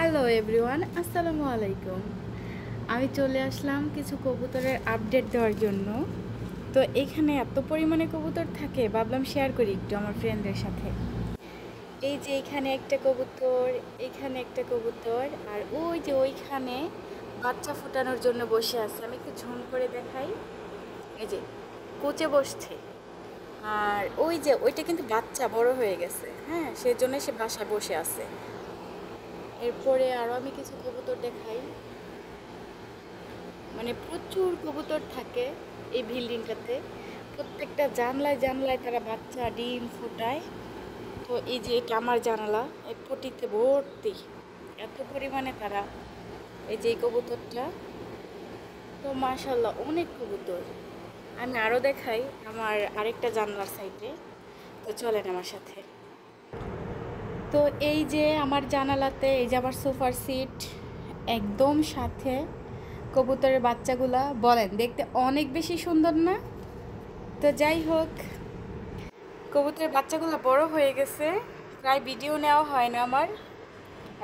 Hello everyone, আসসালামু আলাইকুম। আমি চলে আসলাম কিছু কবুতরের আপডেট দেওয়ার জন্য। তো এখানে এত পরিমাণে কবুতর থাকে, ভাবলাম শেয়ার করি একটু আমার ফ্রেন্ডদের সাথে। এই যে এখানে একটা কবুতর, এখানে একটা কবুতর, আর ওই যে ওইখানে বাচ্চা ফোটানোর জন্য বসে আছে। আমি একটু ঝুম করে দেখাই। এই যে কোচে বসছে, আর ওই যে ওইটা কিন্তু বাচ্চা বড় হয়ে গেছে। হ্যাঁ, সেজন্য সে বাসায় বসে আছে। এরপরে আরও আমি কিছু কবুতর দেখাই। মানে প্রচুর কবুতর থাকে এই বিল্ডিংটাতে। প্রত্যেকটা জানলায় জানলায় তারা বাচ্চা ডিম ফোটায়। তো এই যে এটা আমার জানালা, এই পটিতে ভর্তি এত পরিমাণে তারা। এই যে এই কবুতরটা, তো মাশাল্লাহ অনেক কবুতর। আমি আরও দেখাই আমার আরেকটা জানলার সাইডে। তো চলেন আমার সাথে। তো এই যে আমার জানালাতে এই যে আমার সোফার সিট, একদম সাথে কবুতরের বাচ্চাগুলা। বলেন, দেখতে অনেক বেশি সুন্দর না? তো যাই হোক, কবুতরের বাচ্চাগুলো বড় হয়ে গেছে, প্রায় ভিডিও নেওয়া হয় না আমার,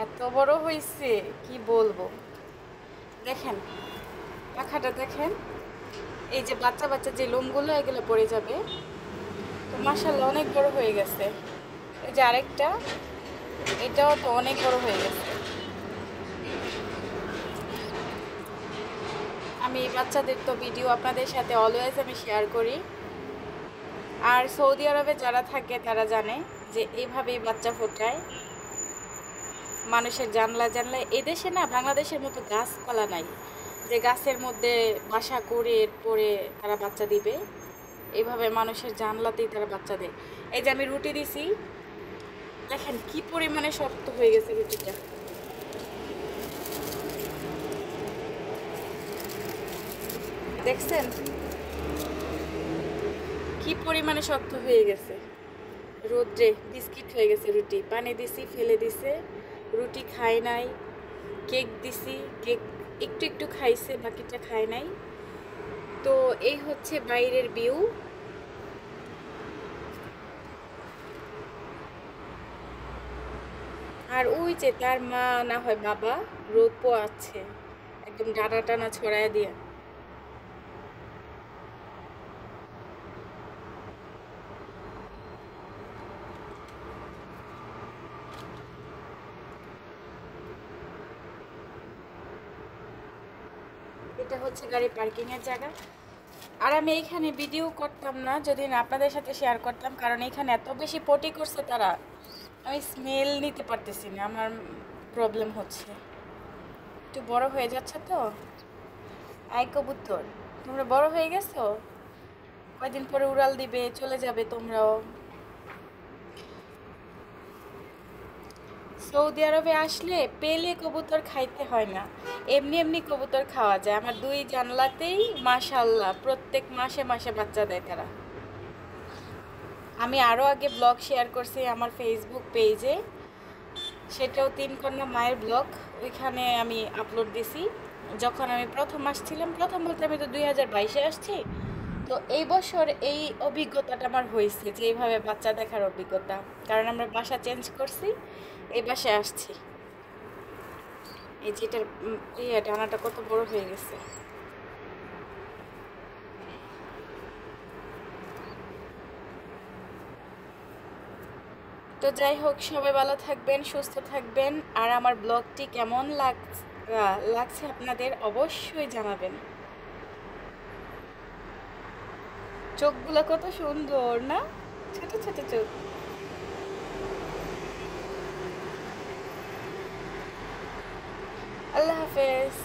এত বড় হয়েছে কি বলবো। দেখেন পাখাটা, দেখেন এই যে বাচ্চা বাচ্চা যে লোমগুলো এগুলো পড়ে যাবে। তো মাশাআল্লাহ অনেক বড় হয়ে গেছে। এই যে আরেকটা, এটাও তো অনেক বড় হয়ে গেছে। আমি এই বাচ্চাদের তো ভিডিও আপনাদের সাথে অলওয়েজ আমি শেয়ার করি। আর সৌদি আরবে যারা থাকে তারা জানে যে এইভাবেই বাচ্চা ফোটায় মানুষের জানলা জানলায়। এদেশে না বাংলাদেশের মতো গাছপালা নাই যে গাছের মধ্যে বাসা করে এরপরে তারা বাচ্চা দিবে। এইভাবে মানুষের জানলাতেই তারা বাচ্চা দেয়। এই যে আমি রুটি দিছি, দেখেন কি পরিমাণে শক্ত হয়ে গেছে রুটিটা। দেখছেন কি পরিমাণে শক্ত হয়ে গেছে। রোদ্রে বিস্কিট হয়ে গেছে রুটি। পানি দিছি, ফেলে দিছে, রুটি খায় নাই। কেক দিছি, কেক একটু একটু খাইছে, বাকিটা খায় নাই। তো এই হচ্ছে বাইরের ভিউ। আর ওই যে তার মা না হয় বাবা রোদ পোয়াচ্ছে, একদম ডানা টানা ছড়ায় দিয়ে। এটা হচ্ছে গাড়ি পার্কিং এর জায়গা। আর আমি এইখানে ভিডিও করতাম না যদি না আপনাদের সাথে শেয়ার করতাম, কারণ এখানে এত বেশি পটি করছে তারা, আমি স্মেল নিতে পারতেছি না, আমার প্রবলেম হচ্ছে। একটু বড় হয়ে যাচ্ছে তো। আই কবুতর, তোমরা বড় হয়ে গেছো, কয়দিন পরে উড়াল দিবে, চলে যাবে তোমরাও। সৌদি আরবে আসলে পেলে কবুতর খাইতে হয় না, এমনি এমনি কবুতর খাওয়া যায়। আমার দুই জানলাতেই মাশাল্লাহ প্রত্যেক মাসে মাসে বাচ্চা দেয় তারা। আমি আরও আগে ব্লগ শেয়ার করছি আমার ফেসবুক পেজে, সেটাও তিন কন্যা মায়ের ব্লগ, ওইখানে আমি আপলোড দিছি। যখন আমি প্রথম আসছিলাম, প্রথম বলতে আমি তো 2022-এ আসছি। তো এই বছর এই অভিজ্ঞতাটা আমার হয়েছে যে এইভাবে বাচ্চা দেখার অভিজ্ঞতা, কারণ আমরা বাসা চেঞ্জ করছি, এই বাসায় আসছি। এই যেটার ডানাটা কত বড় হয়ে গেছে। তো যাই হোক, সবাই ভালো থাকবেন, সুস্থ থাকবেন। আর আমার ব্লগটি কেমন লাগছে আপনাদের অবশ্যই জানাবেন। চোখগুলো কত সুন্দর না, ছোট ছোট চোখ। আল্লাহ হাফেজ।